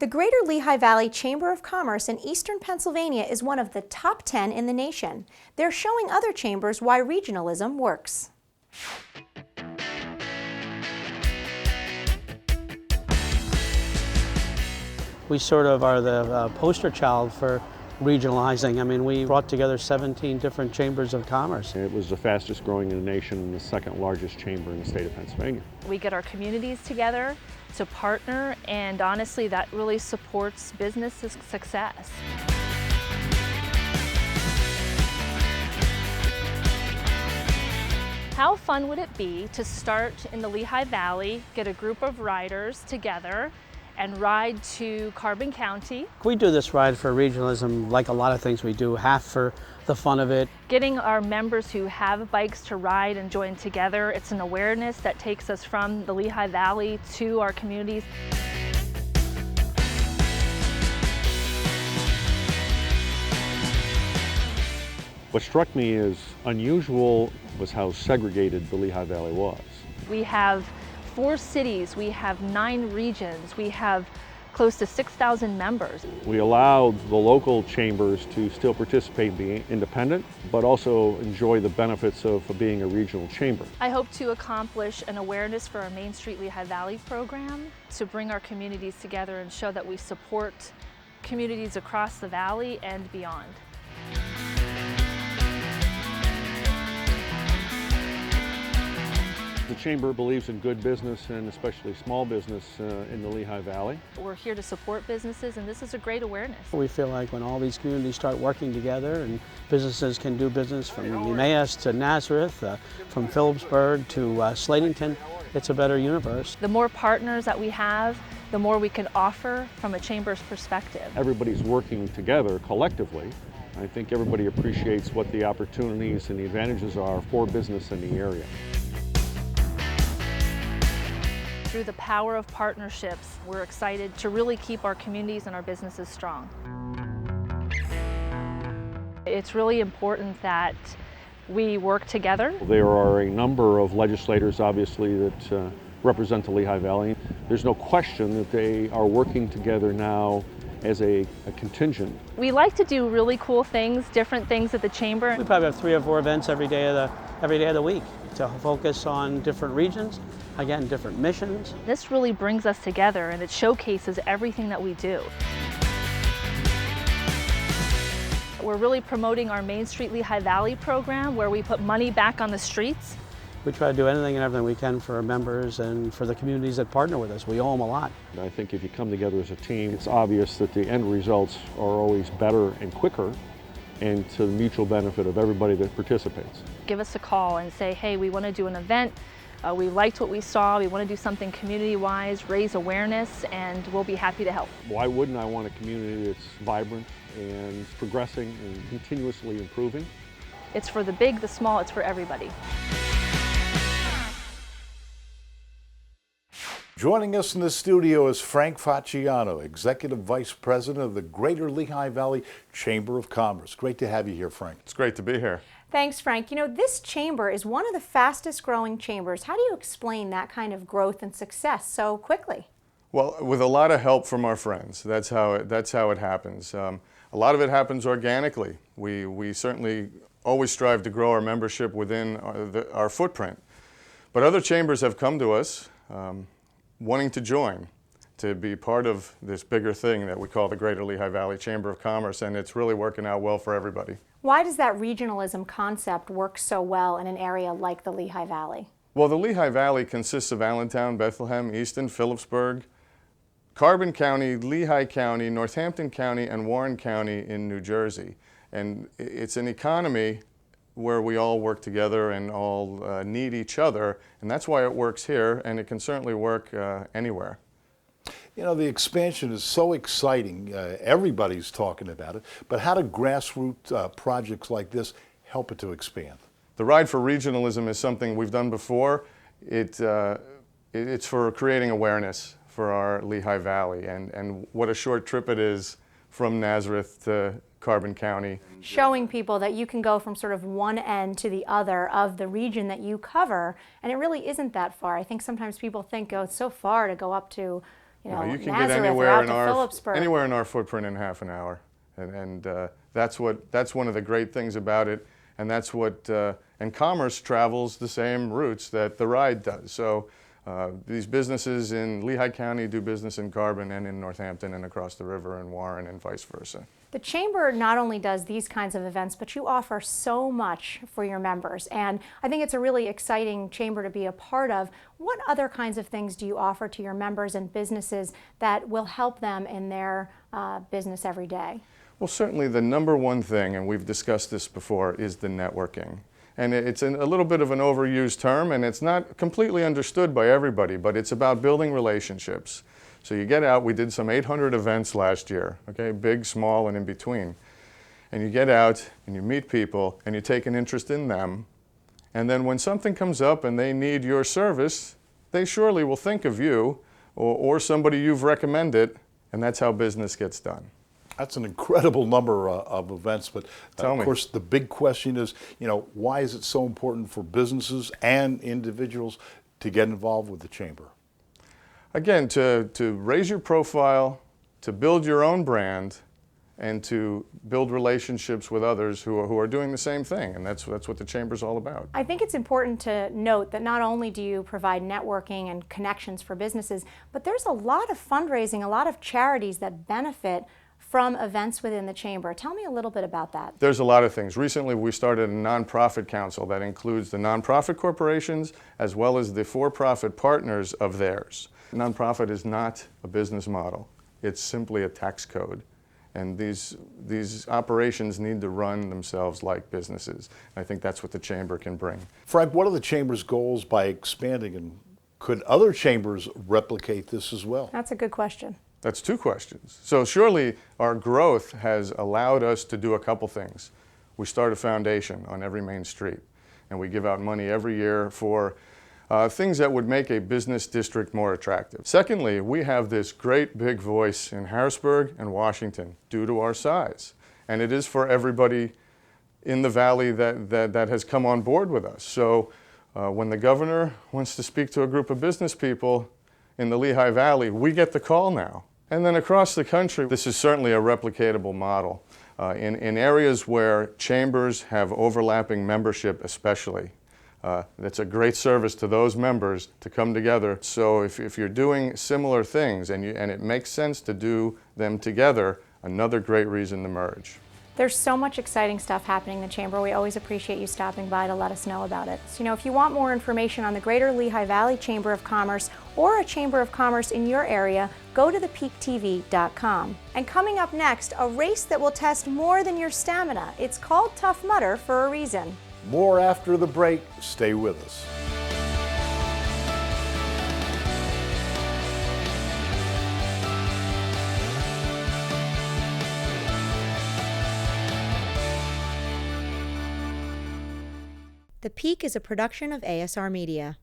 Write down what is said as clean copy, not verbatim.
The Greater Lehigh Valley Chamber of Commerce in eastern Pennsylvania is one of the top 10 in the nation. They're showing other chambers why regionalism works. We sort of are the poster child for regionalizing. I mean, we brought together 17 different chambers of commerce. It was the fastest growing in the nation and the second largest chamber in the state of Pennsylvania. We get our communities together to partner, and honestly, that really supports business success. How fun would it be to start in the Lehigh Valley, get a group of riders together, and ride to Carbon County? We do this ride for regionalism like a lot of things we do, half for the fun of it. Getting our members who have bikes to ride and join together, it's an awareness that takes us from the Lehigh Valley to our communities. What struck me as unusual was how segregated the Lehigh Valley was. We have 4 cities, we have 9 regions, we have close to 6,000 members. We allowed the local chambers to still participate and be independent, but also enjoy the benefits of being a regional chamber. I hope to accomplish an awareness for our Main Street Lehigh Valley program to bring our communities together and show that we support communities across the valley and beyond. The Chamber believes in good business and especially small business in the Lehigh Valley. We're here to support businesses, and this is a great awareness. We feel like when all these communities start working together and businesses can do business from Emmaus to Nazareth, from Phillipsburg to Slatington, it's a better universe. The more partners that we have, the more we can offer from a chamber's perspective. Everybody's working together collectively. I think everybody appreciates what the opportunities and the advantages are for business in the area. Through the power of partnerships, we're excited to really keep our communities and our businesses strong. It's really important that we work together. There are a number of legislators, obviously, that represent the Lehigh Valley. There's no question that they are working together now as a contingent. We like to do really cool things, different things at the chamber. We probably have 3 or 4 events every day of the week to focus on different regions, again, different missions. This really brings us together, and it showcases everything that we do. We're really promoting our Main Street Lehigh Valley program, where we put money back on the streets. We try to do anything and everything we can for our members and for the communities that partner with us. We owe them a lot. I think if you come together as a team, it's obvious that the end results are always better and quicker, and to the mutual benefit of everybody that participates. Give us a call and say, hey, we want to do an event. We liked what we saw. We want to do something community-wise, raise awareness, and we'll be happy to help. Why wouldn't I want a community that's vibrant and progressing and continuously improving? It's for the big, the small, it's for everybody. Joining us in the studio is Frank Facciano, Executive Vice President of the Greater Lehigh Valley Chamber of Commerce. Great to have you here, Frank. It's great to be here. Thanks, Frank. You know, this chamber is one of the fastest growing chambers. How do you explain that kind of growth and success so quickly? Well, with a lot of help from our friends. That's how it happens. A lot of it happens organically. We certainly always strive to grow our membership within our footprint. But other chambers have come to us wanting to join, to be part of this bigger thing that we call the Greater Lehigh Valley Chamber of Commerce, and it's really working out well for everybody. Why does that regionalism concept work so well in an area like the Lehigh Valley? Well, the Lehigh Valley consists of Allentown, Bethlehem, Easton, Phillipsburg, Carbon County, Lehigh County, Northampton County, and Warren County in New Jersey. And it's an economy where we all work together and all need each other, and that's why it works here, and it can certainly work anywhere. You know, the expansion is so exciting. Everybody's talking about it, but how do grassroots projects like this help it to expand? The Ride for Regionalism is something we've done before. It's for creating awareness for our Lehigh Valley, and what a short trip it is from Nazareth to Carbon County. Showing people that you can go from sort of one end to the other of the region that you cover, and it really isn't that far. I think sometimes people think, oh, it's so far to go up to No, you can get Nazareth or anywhere out in to Phillipsburg. anywhere in our footprint in half an hour, and that's one of the great things about it, and that's what and commerce travels the same routes that the ride does. So these businesses in Lehigh County do business in Carbon and in Northampton and across the river in Warren and vice versa. The Chamber not only does these kinds of events, but you offer so much for your members. And I think it's a really exciting Chamber to be a part of. What other kinds of things do you offer to your members and businesses that will help them in their business every day? Well, certainly the number one thing, and we've discussed this before, is the networking. And it's a little bit of an overused term, and it's not completely understood by everybody, but it's about building relationships. So you get out, we did some 800 events last year, okay, big, small, and in between. And you get out and you meet people and you take an interest in them. And then when something comes up and they need your service, they surely will think of you or somebody you've recommended, and that's how business gets done. That's an incredible number of events, but of course the big question is, why is it so important for businesses and individuals to get involved with the Chamber? Again, to raise your profile, to build your own brand, and to build relationships with others who are doing the same thing, and that's what the Chamber's all about. I think it's important to note that not only do you provide networking and connections for businesses, but there's a lot of fundraising, a lot of charities that benefit from events within the Chamber. Tell me a little bit about that. There's a lot of things. Recently we started a nonprofit council that includes the nonprofit corporations as well as the for-profit partners of theirs. Nonprofit is not a business model. It's simply a tax code. And these operations need to run themselves like businesses. And I think that's what the Chamber can bring. Frank, what are the Chamber's goals by expanding, and could other chambers replicate this as well? That's a good question. That's two questions. So surely our growth has allowed us to do a couple things. We start a foundation on every main street, and we give out money every year for things that would make a business district more attractive. Secondly, we have this great big voice in Harrisburg and Washington due to our size. And it is for everybody in the valley that has come on board with us. So when the governor wants to speak to a group of business people in the Lehigh Valley, we get the call now. And then across the country, this is certainly a replicatable model. In areas where chambers have overlapping membership especially, that's a great service to those members to come together. So if you're doing similar things and it makes sense to do them together, another great reason to merge. There's so much exciting stuff happening in the Chamber. We always appreciate you stopping by to let us know about it. So, if you want more information on the Greater Lehigh Valley Chamber of Commerce or a Chamber of Commerce in your area, go to thepeaktv.com. And coming up next, a race that will test more than your stamina. It's called Tough Mudder for a reason. More after the break. Stay with us. The Peak is a production of ASR Media.